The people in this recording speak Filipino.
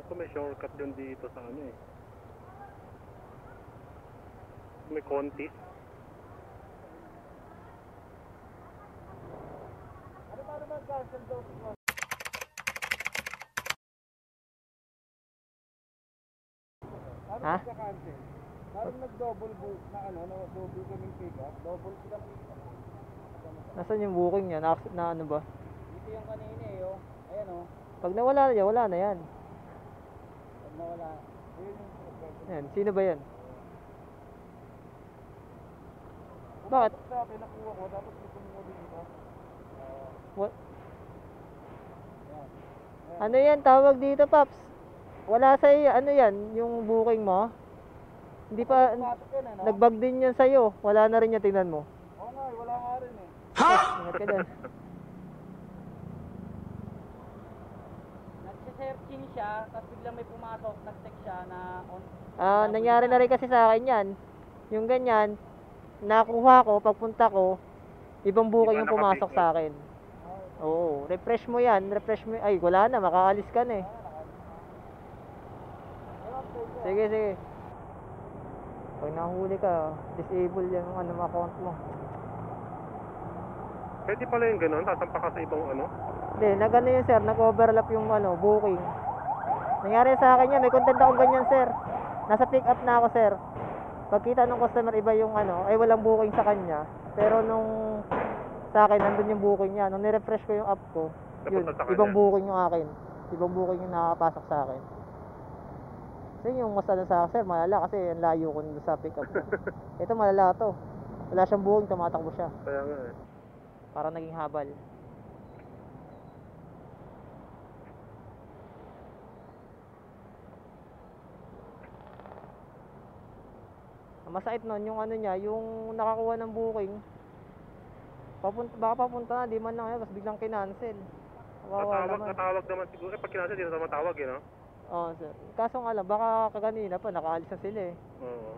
ko may shortcut yun dito sa ano eh. May konti. Ano ba naman cancel daw? Ha? Cancel. Parang nag-double book na ano, double kaming pick up. Double silang pick up. Nasaan yung booking niya? Na ano ba? Dito yung kanina eh, oh. Ayan oh. Pag nawala na yan, wala na yan. Pag nawala. Ayun yung Yan, sino ba yan? Bakit? sa pinakuha ko, dapat dito mo dito. What? Ano yan, tawag dito, Paps? Wala sa'yo, ano yan, yung booking mo? Hindi pa, nagbag din yan sa'yo. Wala na rin yan, tingnan mo. Oo nga, wala nga rin eh. Ha? Ingat ka dyan. Nagsisearching siya, tapos biglang may pumasok, nag-text siya na on. Nangyari na rin kasi sa akin yan. Yung ganyan, nakuha ko, pagpunta ko, ibang booking yung pumasok sa akin. Oo, refresh mo yan, refresh mo. Ay, wala na, makakalis ka na eh. Sige, sige. Pag nahuli ka, disable yan yung ano, account mo. Pwede pala yung ganun, tatampa ka sa ibang ano. Hindi, nag-ano yun sir, nag-overlap yung ano, booking. Nangyari sa akin yan, may content akong ganyan sir. Nasa pick up na ako sir. Pagkita ng customer, iba yung ano, ay walang booking sa kanya. Pero nung sa akin, nandun yung booking niya. Nung nirefresh ko yung app ko, yun, ibang booking yung akin. Ibang booking yung nakapasok sa akin. So yung mas ano sa akin, sir, malala kasi ang layo ko nung sa pick up ko. Ito malala to. Wala siyang booking, tumatakbo siya. Kaya nga eh. Para naging habal. Ang masakit nun, yung ano niya, yung nakakuha ng booking. Baka papunta na, di man lang tapos biglang kinancel. Natawag naman siguro. Pag kinasa, di na matawag eh, no? Oo, sir. Kaso nga lang, baka kaganina pa, nakaalis na sila eh. Oo.